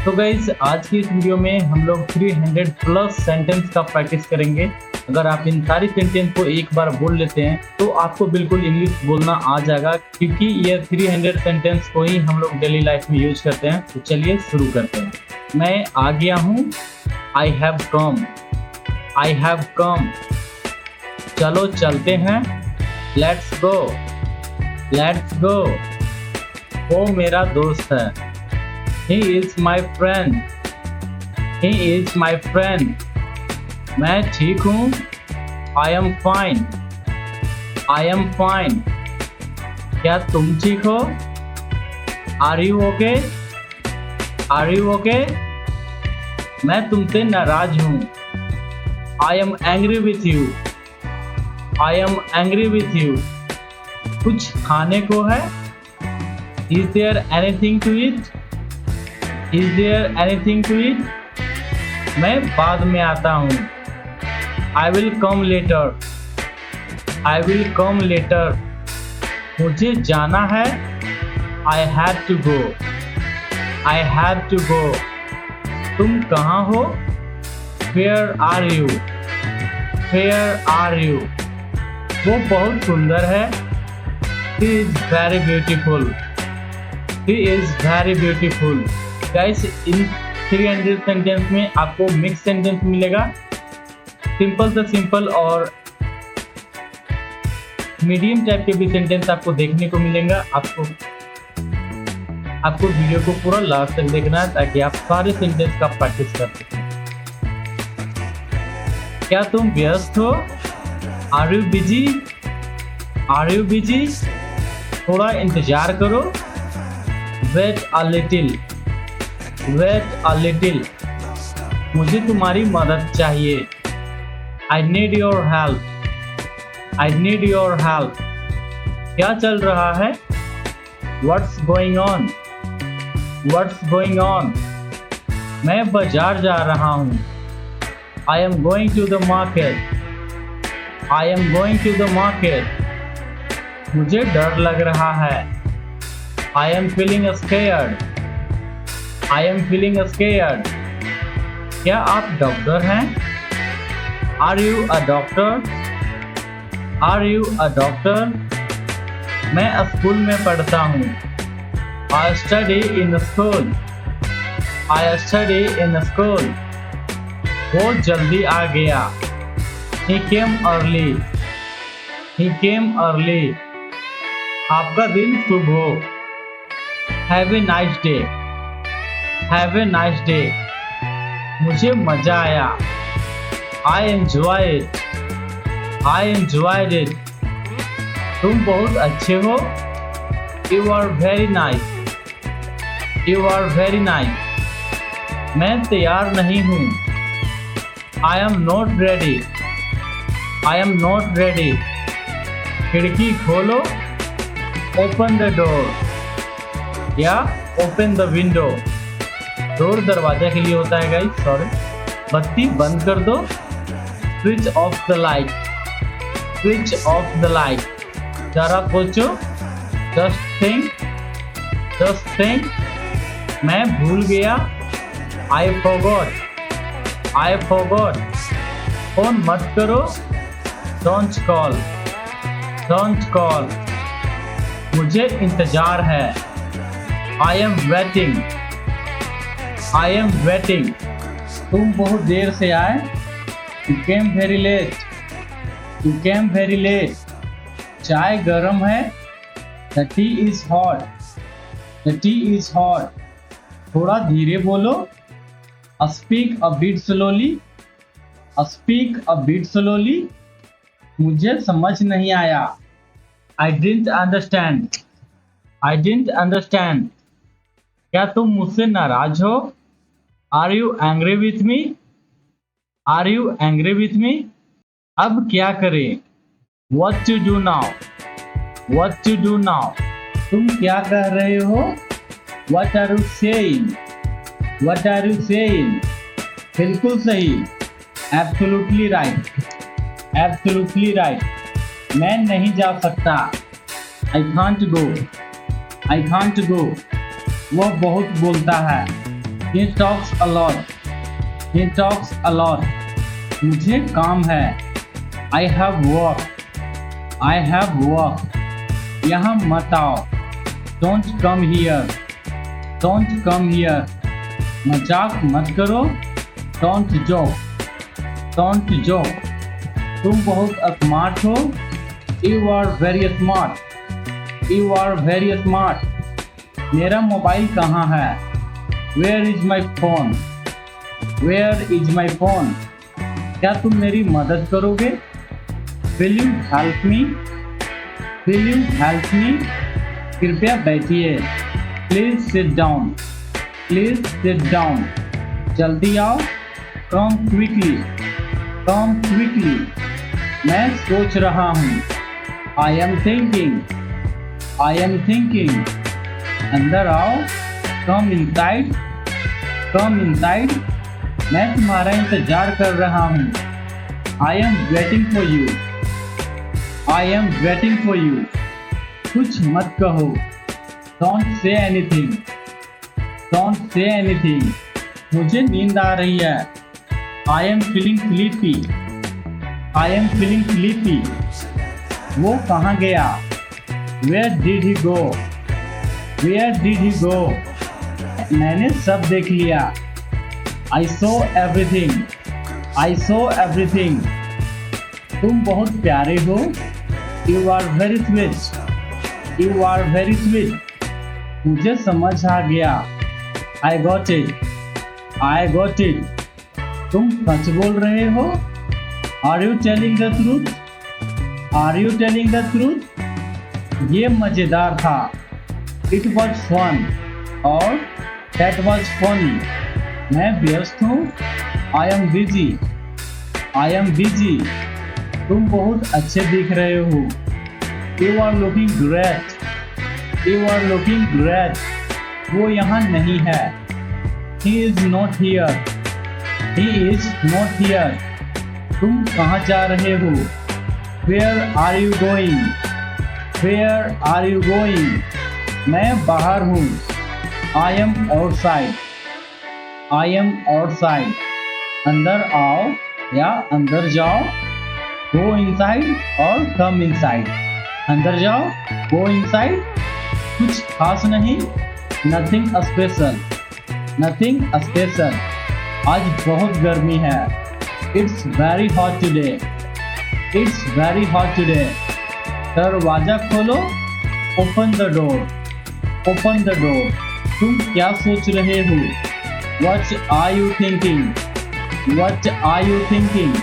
तो गाइस आज की इस वीडियो में हम लोग 300 प्लस सेंटेंस का प्रैक्टिस करेंगे। अगर आप इन सारी सेंटेंस को एक बार बोल लेते हैं तो आपको बिल्कुल इंग्लिश बोलना आ जाएगा, क्योंकि ये 300 सेंटेंस को ही हम लोग डेली लाइफ में यूज करते हैं। तो चलिए शुरू करते हैं। मैं आ गया हूँ, I have come, I have come. चलो चलते हैं, लेट्स गो, लेट्स गो। वो मेरा दोस्त है, he is my friend, he is my friend। मैं ठीक हूँ, I am fine, I am fine। क्या तुम ठीक हो? Are you okay, are you okay? मैं तुमसे नाराज हूँ, I am angry with you, I am angry with you। कुछ खाने को है? Is there anything to eat? Is there anything to eat? मैं बाद में आता हूँ, I will come later, I will come later। मुझे जाना है, I have to go, I have to go। तुम कहाँ हो? Where are you, where are you? वो बहुत सुंदर है, He is very beautiful, He is very beautiful। Guys in 300 sentence में आपको मिक्स सेंटेंस मिलेगा, सिंपल से सिंपल और मीडियम टाइप के भी सेंटेंस आपको देखने को मिलेगा। आपको वीडियो को पूरा लास्ट तक देखना है ताकि आप सारे सेंटेंस का प्रैक्टिस कर सकें। क्या तुम व्यस्त हो? Are you busy, are you busy? थोड़ा इंतजार करो, wait a little, wait a little. मुझे तुम्हारी मदद चाहिए, I need your help, I need your help। क्या चल रहा है? What's going on, What's going on? मैं बाजार जा रहा हूँ, I am going to the market, I am going to the market। मुझे डर लग रहा है, I am feeling scared, I am feeling scared। क्या आप डॉक्टर हैं? Are you a doctor, are you a doctor? मैं स्कूल में पढ़ता हूँ, I study in school, I study in school। वो जल्दी आ गया, He came early, He came early। आपका दिन शुभ हो, Have a nice day, Have a nice day। मुझे मजा आया, I enjoyed it, I enjoyed it। तुम बहुत अच्छे हो, You are very nice, You are very nice। मैं तैयार नहीं हूँ, I am not ready, I am not ready। खिड़की खोलो, Open the door या Open the window। डोर दरवाजा के लिए होता है गाइस, सॉरी। बत्ती बंद कर दो, switch off the light, switch off the light. जरा सोचो, जस्ट थिंक, जस्ट थिंक। मैं भूल गया, I forgot, I forgot. Phone मत करो, डोंट कॉल, डोंट कॉल। मुझे इंतजार है, I am waiting, I am waiting। तुम बहुत देर से आए, You came very late, You came very late। चाय गर्म है, The tea is hot, The tea is hot। थोड़ा धीरे बोलो, Speak a bit slowly, Speak a bit slowly। मुझे समझ नहीं आया, I didn't understand, I didn't understand। क्या तुम मुझसे नाराज हो? Are you angry with me, Are you angry with me? अब क्या करें? What to do now, What to do now? तुम क्या कह रहे हो? What are you saying, What are you saying? बिल्कुल सही, Absolutely right, Absolutely right। मैं नहीं जा सकता, I can't go, I can't go। वह बहुत बोलता है, He talks a lot. He talks a lot. मुझे काम है. I have work. I have work. यहाँ मत आओ. Don't come here. Don't come here. मजाक मत करो. Don't joke. Don't joke. तुम बहुत स्मार्ट हो. You are very smart. You are very smart. मेरा मोबाइल कहाँ है? Where is my phone? Where is my phone? क्या तुम मेरी मदद करोगे? Will you help me? Will you help me? कृपया बैठिए. Please sit down. Please sit down. जल्दी आओ. Come quickly. Come quickly. मैं सोच रहा हूँ. I am thinking. I am thinking. अंदर आओ. Come inside. Come inside. मैं तुम्हारा इंतजार कर रहा हूँ. I am waiting for you. I am waiting for you. कुछ मत कहो. Don't say anything. Don't say anything. मुझे नींद आ रही है. I am feeling sleepy. I am feeling sleepy. वो कहाँ गया? Where did he go? Where did he go? मैंने सब देख लिया. I saw everything. I saw everything. तुम बहुत प्यारे हो. You are very sweet. You are very sweet. मुझे समझ आ गया. I got it. I got it. तुम सच बोल रहे हो? Are you telling the truth? Are you telling the truth? ये मजेदार था. It was fun. और that was funny. मैं व्यस्त हूँ. I am busy. I am busy. तुम बहुत अच्छे दिख रहे हो. You are looking great. You are looking great. वो यहाँ नहीं है. He is not here. He is not here. तुम कहाँ जा रहे हो? Where are you going? Where are you going? मैं बाहर हूँ. I am outside. I am outside. अंदर आओ या अंदर जाओ. Go inside और come inside. अंदर जाओ. Go inside. कुछ खास नहीं. Nothing special. Nothing special. आज बहुत गर्मी है. It's very hot today. It's very hot today. दरवाजा खोलो. Open the door. Open the door. तुम क्या सोच रहे हो? What are you thinking? What are you thinking?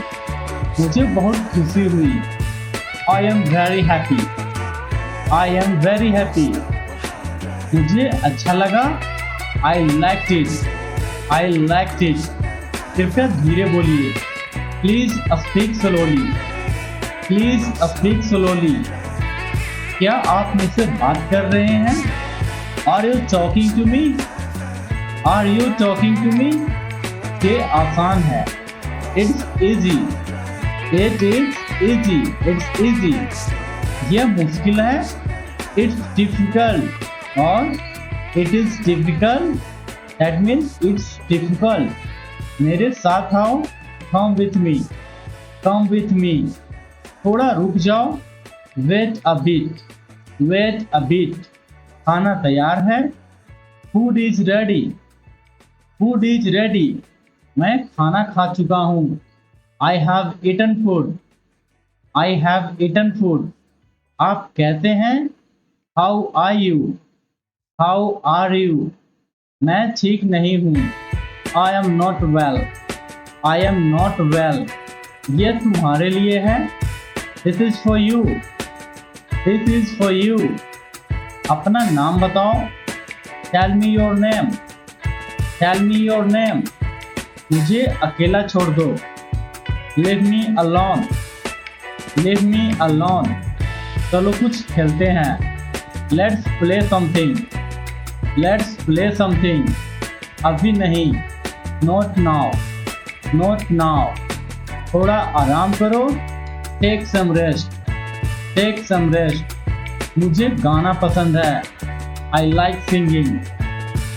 मुझे बहुत खुशी हुई. I am very happy. I am very happy. मुझे अच्छा लगा. I liked it. I liked it. कृपया धीरे बोलिए. Please speak slowly. Please speak slowly. क्या आप मुझसे बात कर रहे हैं? Are you talking to me? Are you talking to me? ये आसान है. It's easy. It is easy. It's easy. ये मुश्किल है. It's difficult. और it is difficult. That means it's difficult. मेरे साथ आओ. Come with me. Come with me. थोड़ा रुक जाओ. Wait a bit. Wait a bit. खाना तैयार है. Food is ready. Food is ready. मैं खाना खा चुका हूँ. I have eaten food. I have eaten food. आप कहते हैं How are you? How are you? मैं ठीक नहीं हूँ. I am not well. I am not well. ये तुम्हारे लिए है. This is for you. This is for you. अपना नाम बताओ. Tell me your name. Tell me your name. मुझे अकेला छोड़ दो. Leave me alone. Leave me alone. चलो कुछ खेलते हैं. Let's play something. Let's play something. अभी नहीं. Not now. Not now. थोड़ा आराम करो. Take some rest. Take some rest. मुझे गाना पसंद है. I like singing.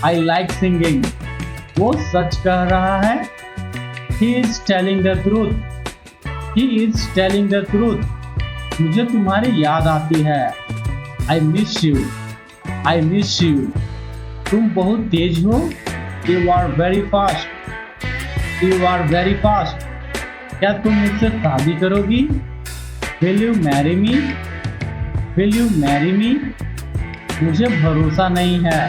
I like singing. वो सच कह रहा है। He is telling the truth. He is telling the truth. मुझे तुम्हारी याद आती है। I miss you. I miss you. तुम बहुत तेज हो। You are very fast. You are very fast. क्या तुम मुझसे शादी करोगी? Will you marry me? Will you marry me? मुझे भरोसा नहीं है।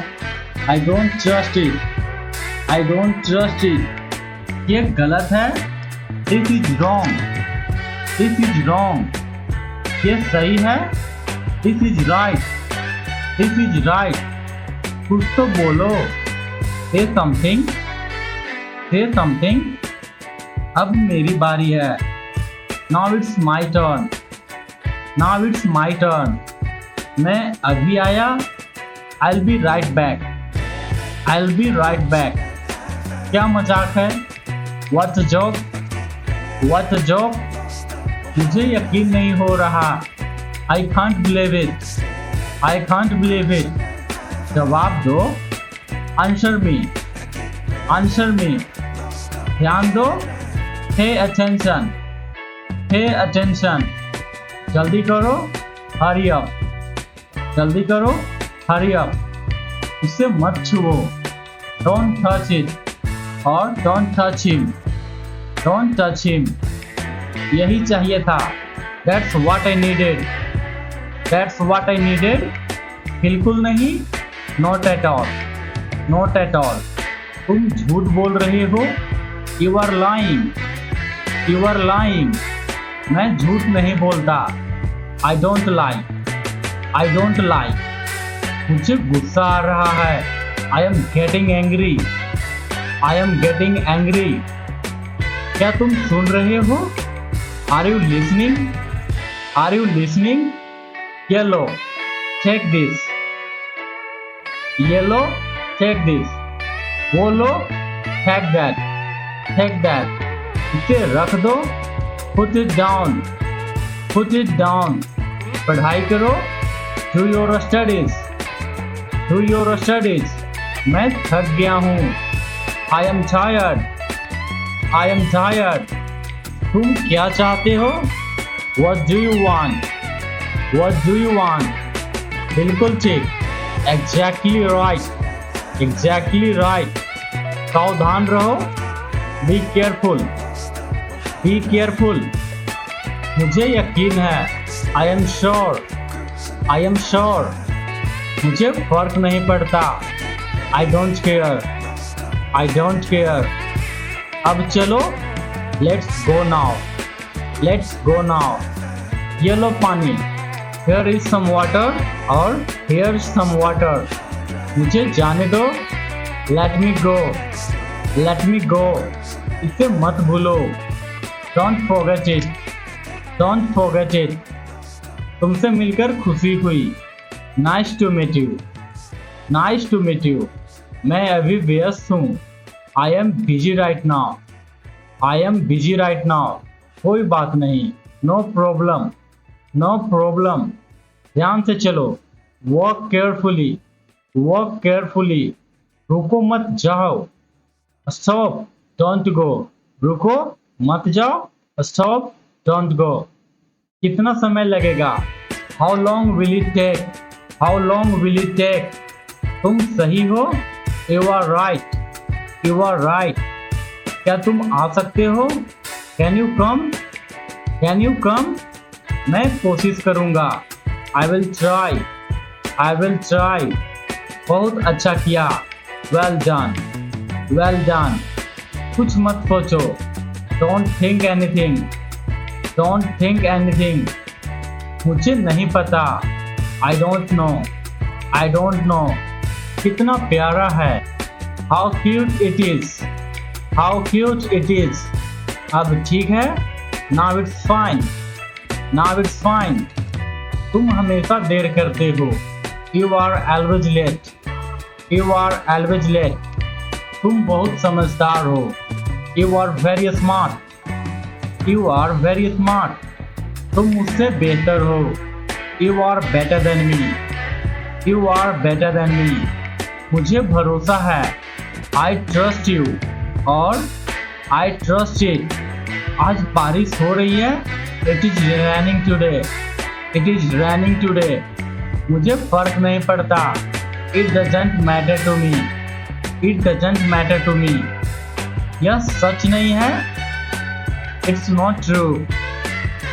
I don't trust it. I don't trust it. ये गलत है। This is wrong. This is wrong. ये सही है। This is right. This is right. कुछ तो बोलो। Say something. Say something. अब मेरी बारी है। Now it's my turn. Now it's my turn. मैं अभी आया। I'll be right back. I'll be right back. क्या मजाक है? What a joke. What a joke. मुझे यकीन नहीं हो रहा। I can't believe it. I can't believe it. जवाब दो। Answer me. Answer me. ध्यान दो। Pay attention. Pay attention. जल्दी करो। Hurry up. जल्दी करो। Hurry up. इसे मत छुओ। Don't touch it. और don't touch him. Don't touch him. यही चाहिए था। That's what I needed. That's what I needed. बिल्कुल नहीं। Not at all. Not at all. तुम झूठ बोल रहे हो। You are lying. You are lying. मैं झूठ नहीं बोलता। I don't lie. I don't lie. मुझे गुस्सा आ रहा है। I am getting angry. I am getting angry. क्या तुम सुन रहे हो? Are you listening? Are you listening? ये लो, take this. ये लो, take this. वो लो, take that. Take that. इसे रख दो। Put it down. Put it down. पढ़ाई करो। Do your studies. Do your studies. मैं थक गया हूँ। I am tired. I am tired. तुम क्या चाहते हो? What do you want? What do you want? बिल्कुल ठीक। Exactly right. Exactly right. सावधान रहो। Be careful. Be careful. मुझे यकीन है। I am sure. I am sure. मुझे फर्क नहीं पड़ता। I don't care. I don't care. अब चलो। Let's go now. Let's go now. ये लो पानी। Here is some water और here's some water. मुझे जाने दो। Let me go. Let me go. इसे मत भूलो। Don't forget it. Don't forget it. तुमसे मिलकर खुशी हुई। Nice to meet you. Nice to meet you. मैं अभी व्यस्त हूँ। I am busy right now. I am busy right now. कोई बात नहीं। No problem. No problem. ध्यान से चलो। Walk carefully. Walk carefully. रुको मत जाओ। Stop. Don't go. रुको मत जाओ। Stop. Don't go. कितना समय लगेगा? How long will it take? How long will it take? तुम सही हो? You are right. You are right. क्या तुम आ सकते हो? Can you come? Can you come? मैं कोशिश करूँगा। I will try. I will try. बहुत अच्छा किया। Well done. Well done. कुछ मत सोचो। Don't think anything. Don't think anything. मुझे नहीं पता। I don't know. I don't know. कितना प्यारा है। How cute it is. How cute it is. अब ठीक है। Now it's fine. Now it's fine. तुम हमेशा देर करते हो। You are always late. You are always late. तुम बहुत समझदार हो। You are very smart. You are very smart. तुम मुझसे बेहतर हो। You are better than me. You are better than me. मुझे भरोसा है। आई ट्रस्ट यू और आई ट्रस्ट इट। आज बारिश हो रही है। It is raining today. It is raining today. मुझे फर्क नहीं पड़ता। It doesn't matter to me. It doesn't matter to me. यह सच नहीं है। It's not true.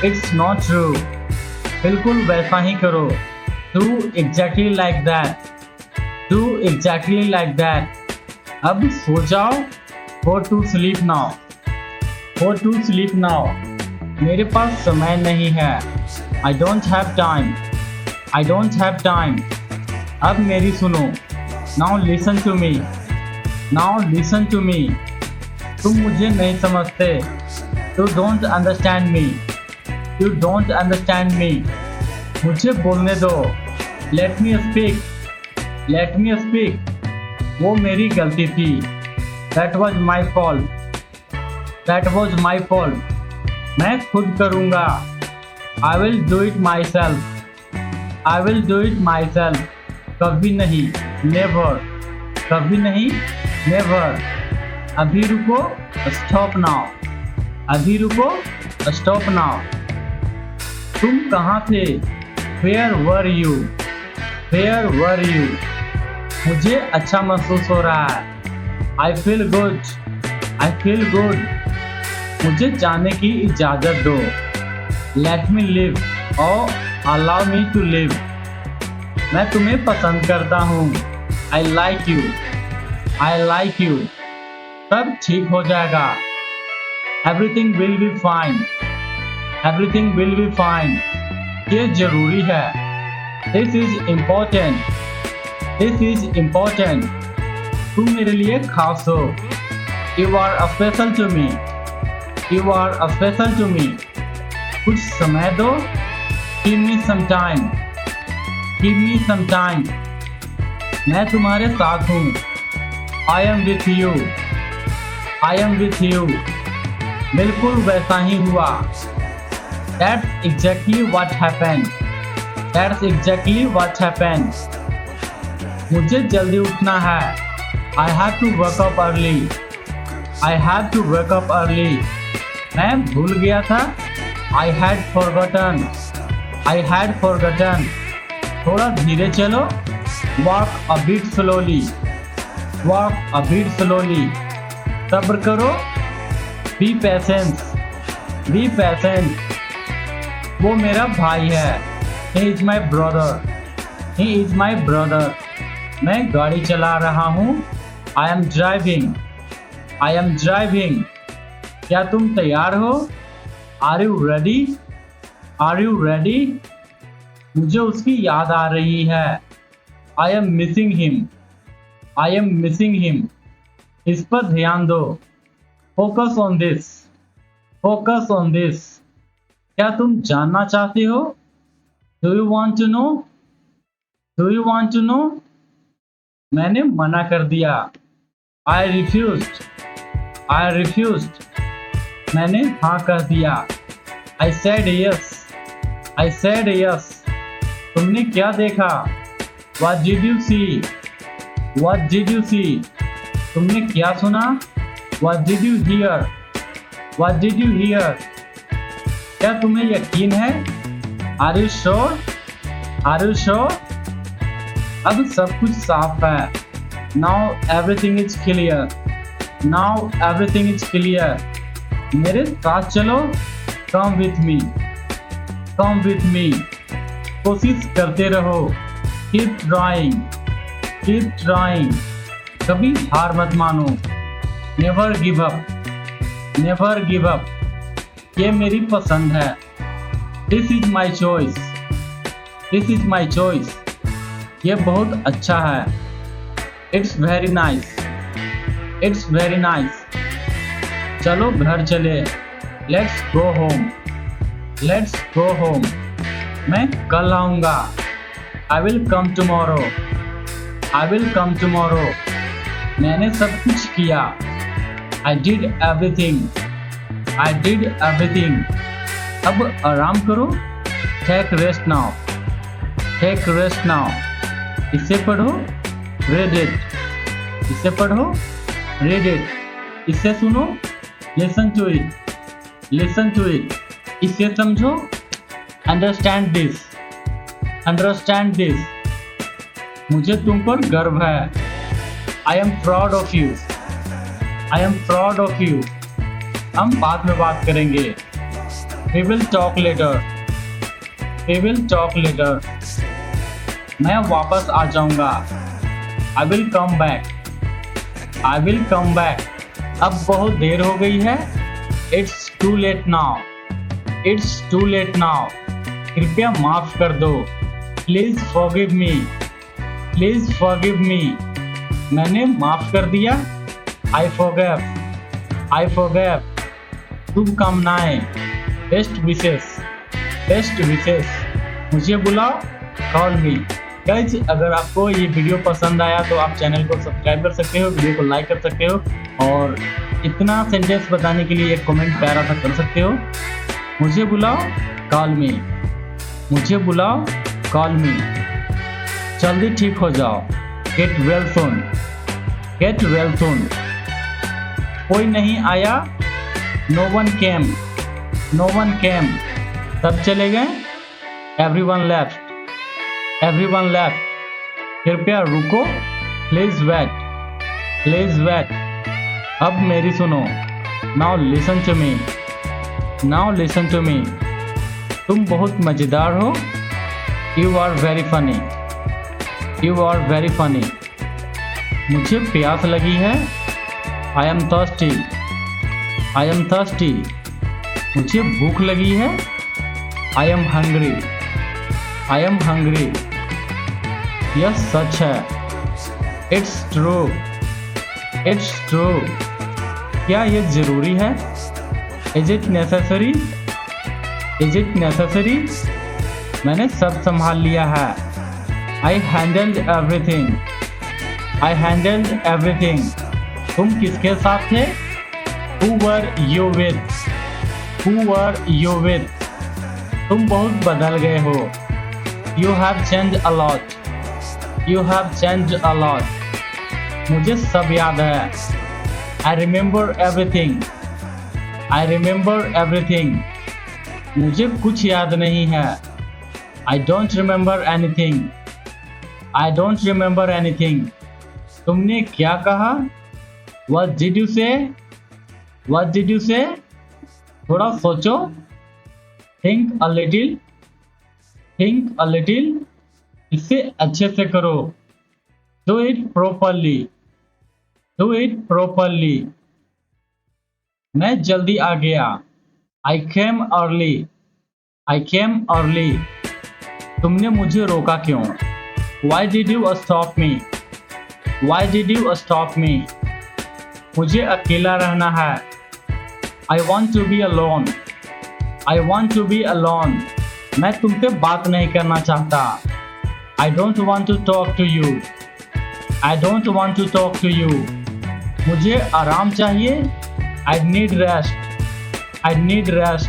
It's not true. बिल्कुल वैसा ही करो। Do exactly like that. Do exactly like that. अब सो जाओ। Go to sleep now. Go to sleep now. मेरे पास समय नहीं है। I don't have time. I don't have time. अब मेरी सुनो। Now listen to me. Now listen to me. तुम मुझे नहीं समझते। You don't understand me. You don't understand me. मुझे बोलने दो। Let me speak. Let me speak. वो मेरी गलती थी। That was my fault. That was my fault. मैं खुद करूँगा। I will do it myself. I will do it myself. कभी नहीं। नेवर। कभी नहीं। नेवर। अभी रुको। Stop now. अभी रुको। Stop now. तुम कहाँ थे? Where were you? Where were you? मुझे अच्छा महसूस हो रहा है। I feel good. I feel good. मुझे जाने की इजाज़त दो। लेट मी लिव और अलाउ मी टू लिव। मैं तुम्हें पसंद करता हूँ। I like you. I like you. सब ठीक हो जाएगा। Everything will be fine. Everything will be fine. ये जरूरी है। This is important. This is important. तुम मेरे लिए खास हो। You are special to me. You are special to me. कुछ समय दो। Give me some time. Give me some time. मैं तुम्हारे साथ हूँ। I am with you. I am with you. बिल्कुल वैसा ही हुआ। That's exactly what happened. That's exactly what happened. मुझे जल्दी उठना है। I have to wake up early. I have to wake up early. मैं भूल गया था। I had forgotten. I had forgotten. थोड़ा धीरे चलो। Walk a bit slowly. Walk a bit slowly. सब्र करो। Be patient. Be patient. वो मेरा भाई है। He is my brother. He is my brother. मैं गाड़ी चला रहा हूँ। I am driving. I am driving. क्या तुम तैयार हो? Are you ready? Are you ready? मुझे उसकी याद आ रही है। I am missing him. I am missing him. इस पर ध्यान दो। Focus on this. Focus on this. क्या तुम जानना चाहते हो? Do you want to know? Do you want to know? मैंने मना कर दिया। I refused. I refused. मैंने हाँ कर दिया। I said yes. I said yes. तुमने क्या देखा? What did you see? What did you see? तुमने क्या सुना? What did you hear? What did you hear? क्या तुम्हें यकीन है? Are you sure? Are you sure? अब सब कुछ साफ है। Now everything is clear. Now everything is clear. मेरे साथ चलो। Come with me. Come with me. कोशिश करते रहो। Keep trying. Keep trying. कभी हार मत मानो। Never give up. Never give up. ये मेरी पसंद है। This is my choice. This is my choice. ये बहुत अच्छा है। It's very nice. It's very nice. चलो घर चले। Let's go home. Let's go home. मैं कल आऊँगा। I will come tomorrow. I will come tomorrow. मैंने सब कुछ किया। I did everything. I did everything. अब आराम करो। Take rest now. Take rest now. इसे पढ़ो। Read it. इसे पढ़ो। रीड इट, इसे सुनो, listen to it, listen to it, इसे समझो, अंडरस्टैंड दिस, अंडरस्टैंड दिस, मुझे तुम पर गर्व है, I am proud of you, I am proud of you, हम बाद में बात करेंगे, we will talk later, we will talk later, मैं वापस आ जाऊंगा, I will come back, I will come back, अब बहुत देर हो गई है, it's too late now, it's too late now, कृपया माफ कर दो, please forgive me, please forgive me, मैंने माफ कर दिया, आई फॉरगिव, आई फॉरगिव, शुभकामनाएं, बेस्ट विशेस, बेस्ट विशेस, मुझे बुलाओ, कॉल मी। गाइस, अगर आपको ये वीडियो पसंद आया तो आप चैनल को सब्सक्राइब कर सकते हो, वीडियो को लाइक कर सकते हो और इतना सेंटेंस बताने के लिए एक कमेंट प्यारा सा कर सकते हो। मुझे बुलाओ, कॉल मी, मुझे बुलाओ, कॉल मी, जल्दी ठीक हो जाओ, get well soon, get well soon, कोई नहीं आया, no one came, no one came, सब चले गए, एवरीवन लेफ्ट, एवरीवन लेफ्ट, कृपया रुको, प्लीज वेट, प्लीज वेट, अब मेरी सुनो, now listen to me, now listen to me, तुम बहुत मज़ेदार हो, you are very funny, you are very funny, मुझे प्यास लगी है, I am thirsty, I am thirsty, मुझे भूख लगी है, I am hungry, I am hungry, यह सच है, इट्स ट्रू, इट्स ट्रू, क्या ये जरूरी है, is it necessary, is it necessary, मैंने सब संभाल लिया है, आई हैंडल्ड एवरीथिंग, आई हैंडल्ड एवरीथिंग, तुम किसके साथ थे, who were you with, who were you with, तुम बहुत बदल गए हो, you have change a lot, you have change a lot, मुझे सब याद है, I remember everything, I remember everything, मुझे कुछ याद नहीं है, I don't remember anything, I don't remember anything, तुमने क्या कहा, व्हाट डिड यू से, व्हाट डिड यू से, थोड़ा सोचो, think a little, think a little, इसे अच्छे से करो, do it properly, do it properly, मैं जल्दी आ गया, आई केम अर्ली, आई केम अर्ली, तुमने मुझे रोका क्यों, why did you stop me, why did you stop me, मुझे अकेला रहना है, I want to be alone, I want to be alone, मैं तुमसे बात नहीं करना चाहता, I don't want to talk to you, I don't want to talk to you, मुझे आराम चाहिए, I need rest, I need rest,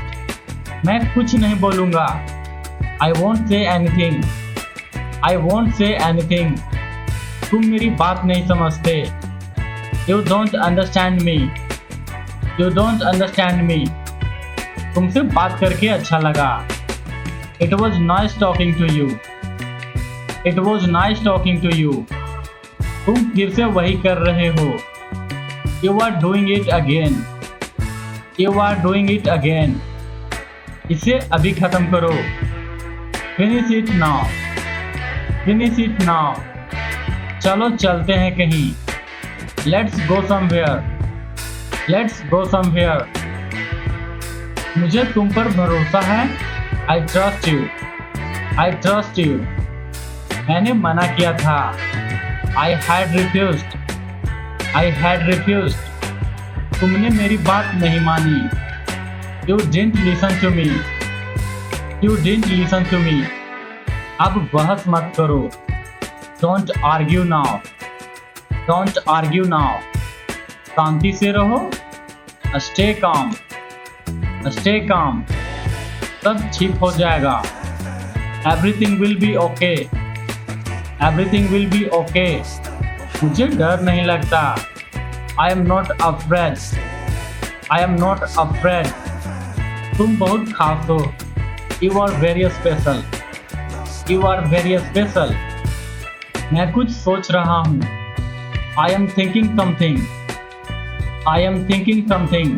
मैं कुछ नहीं बोलूँगा, I won't say anything, I won't say anything, तुम मेरी बात नहीं समझते, You don't understand me, You don't understand me, तुमसे बात करके अच्छा लगा, It was nice talking to you, It was nice talking to you, तुम फिर से वही कर रहे हो, You are doing it again, You are doing it again, इसे अभी खत्म करो, Finish it now, Finish it now, चलो चलते हैं कहीं, Let's go somewhere, Let's go somewhere, मुझे तुम पर भरोसा है, I trust you, I trust you, मैंने मना किया था, I had refused, I had refused, तुमने मेरी बात नहीं मानी, You didn't listen to me, You didn't listen to me, अब बहस मत करो, Don't argue now, Don't argue now, शांति से रहो, Stay calm, Stay calm, सब ठीक हो जाएगा, Everything will be okay, Everything will be okay, मुझे डर नहीं लगता, I am not afraid. I am not afraid. तुम बहुत खास हो. You are very special. You are very special. मैं कुछ सोच रहा हूँ. I am thinking something. I am thinking something.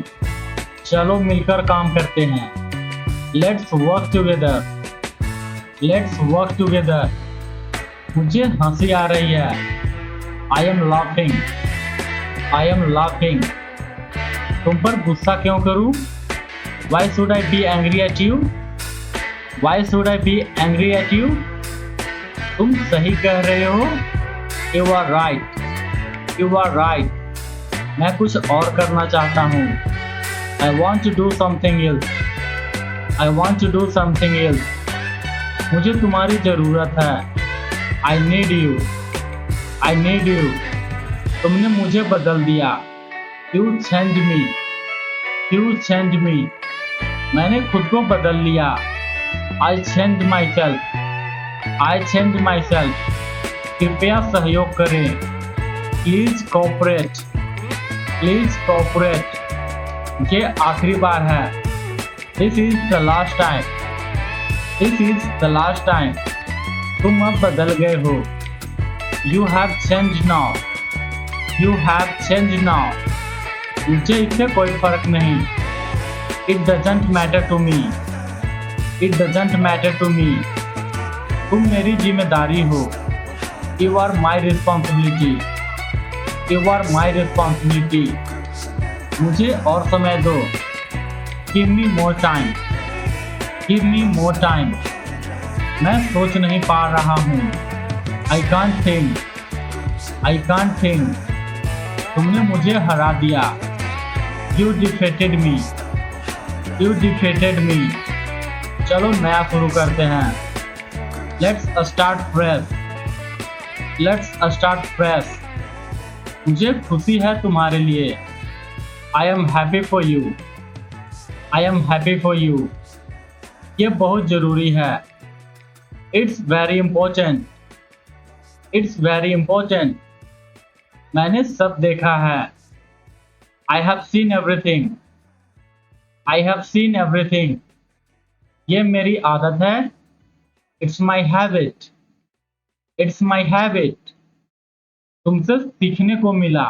चलो मिलकर काम करते हैं. Let's work together. Let's work together. मुझे हंसी आ रही है. I am laughing. I am laughing. तुम पर गुस्सा क्यों करूं? Why should I be angry at you? Why should I be angry at you? तुम सही कह रहे हो. You are right. You are right. मैं कुछ और करना चाहता हूँ. I want to do something else. I want to do something else. मुझे तुम्हारी ज़रूरत है. I need you. I need you. तुमने मुझे बदल दिया. You changed me. You changed me. मैंने खुद को बदल लिया. I changed myself. I changed myself. कृपया सहयोग करें. Please cooperate. Please cooperate. ये आखिरी बार है. This is the last time. This is the last time. तुम अब बदल गए हो. You have changed now. You have changed now. मुझे इससे कोई फर्क नहीं. It doesn't matter to me. It doesn't matter to me. तुम मेरी जिम्मेदारी हो. You are my responsibility. You are my responsibility. मुझे और समय दो. Give me more time. Give me more time. मैं सोच नहीं पा रहा हूँ. I can't think. I can't think. तुमने मुझे हरा दिया. You defeated me. You defeated me. चलो नया शुरू करते हैं. Let's start fresh. Let's start fresh. मुझे खुशी है तुम्हारे लिए. I am happy for you. I am happy for you. ये बहुत ज़रूरी है. It's very important. It's very important. मैंने सब देखा है. I have seen everything. I have seen everything. ये मेरी आदत है. It's my habit. It's my habit. तुमसे सीखने को मिला.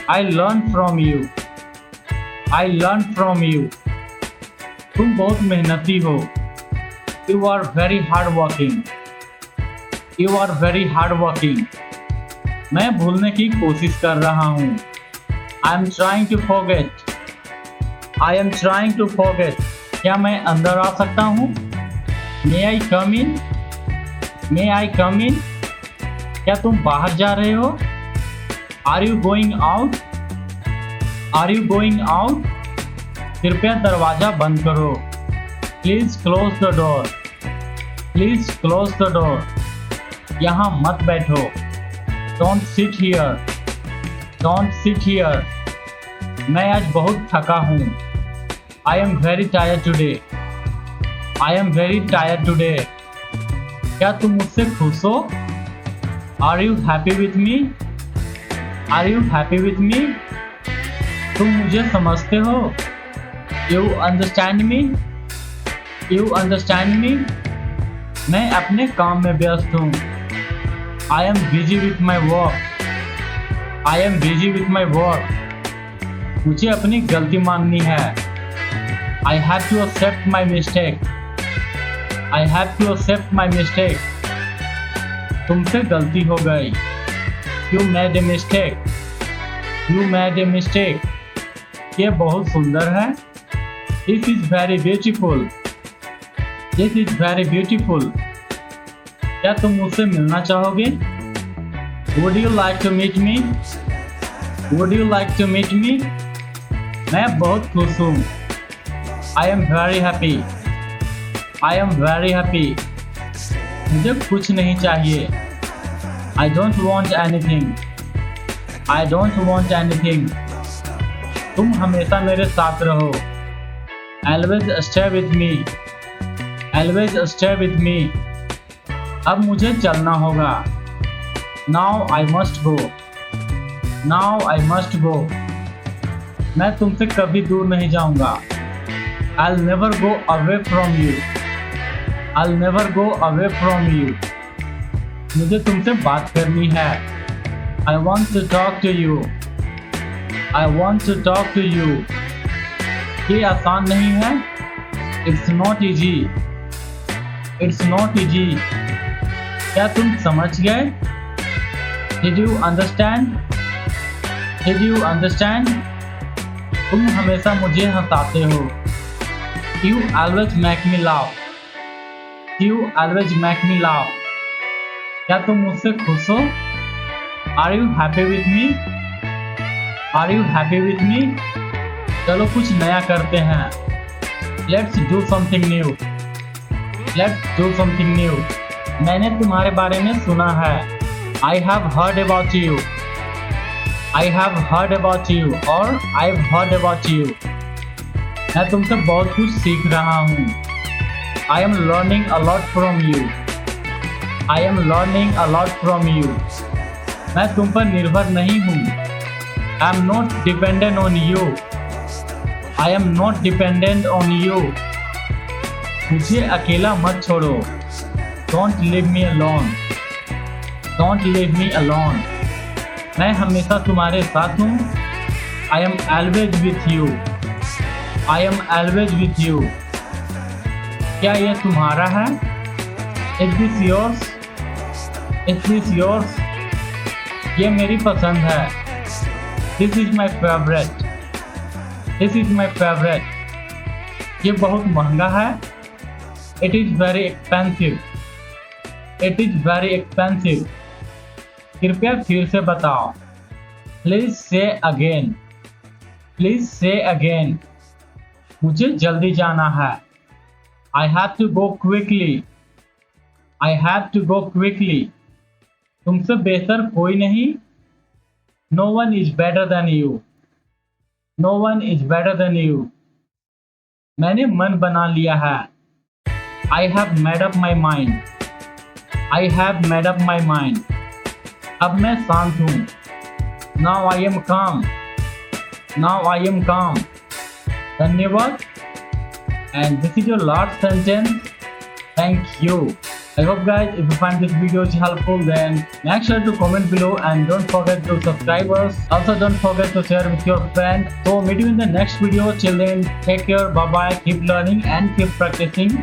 I learned from you. I learned from you. तुम बहुत मेहनती हो. You are very hardworking. You are very hardworking. मैं भूलने की कोशिश कर रहा हूँ. I am trying to forget. I am trying to forget. क्या मैं अंदर आ सकता हूँ? May I come in? May I come in? क्या तुम बाहर जा रहे हो? Are you going out? Are you going out? कृपया दरवाजा बंद करो. Please close the door. Please close the door. यहाँ मत बैठो. Don't sit here. Don't sit here. मैं आज बहुत थका हूँ. I am very tired today. I am very tired today. क्या तुम मुझसे खुश हो? Are you happy with me? Are you happy with me? तुम मुझे समझते हो? You understand me? You understand me? मैं अपने काम में व्यस्त हूँ. I am busy with my work. I am busy with my work. मुझे अपनी गलती माननी है. I have to accept my mistake. I have to accept my mistake. तुमसे गलती हो गई. You made a mistake. You made a mistake. ये बहुत सुंदर है. This is very beautiful. This is very beautiful. क्या तुम मुझसे मिलना चाहोगे? Would you like to meet me? Would you like to meet me? मैं बहुत खुश हूँ. I am very happy. I am very happy. मुझे कुछ नहीं चाहिए. I don't want anything. I don't want anything. तुम हमेशा मेरे साथ रहो. Always stay with me. Always stay with me. अब मुझे चलना होगा. Now I must go. Now I must go. मैं तुमसे कभी दूर नहीं जाऊंगा। I'll never go away from you. I'll never go away from you. मुझे तुमसे बात करनी है। I want to talk to you. I want to talk to you. ये आसान नहीं है। It's not easy. It's not easy. क्या तुम समझ गए? Did you understand? Did you understand? तुम हमेशा मुझे हंसाते हो। You always make me laugh. You always make me laugh. क्या तुम मुझसे खुश हो? Are you happy with me? Are you happy with me? चलो कुछ नया करते हैं। Let's do something new. Let's do something new. मैंने तुम्हारे बारे में सुना है। I have heard about you. I have heard about you और I've heard about you. मैं तुमसे बहुत कुछ सीख रहा हूँ। I am learning a lot from you. I am learning a lot from you. मैं तुम पर निर्भर नहीं हूँ। I am not dependent on you. I am not dependent on you. मुझे अकेला मत छोड़ो। Don't leave me alone. Don't leave me alone. मैं हमेशा तुम्हारे साथ हूँ। I am always with you. I am always with you. क्या यह तुम्हारा है? Is this yours? Is this yours? ये मेरी पसंद है। This is my favorite. This is my favorite. ये बहुत महंगा है। It is very expensive. It is very expensive. कृपया फिर से बताओ। Please say again. Please say again. मुझे जल्दी जाना है। I have to go quickly. I have to go quickly. तुमसे बेहतर कोई नहीं। No one is better than you. No one is better than you. मैंने मन बना लिया है। I have made up my mind. I have made up my mind. अब मैं शांत हूँ। Now I am calm. Now I am calm. धन्यवाद। And this is your last sentence. Thank you. I hope guys if you find this video is helpful then make sure to comment below and don't forget to subscribe us. Also don't forget to share with your friend. So meet you in the next video. Till then take care. Bye bye. Keep learning and keep practicing.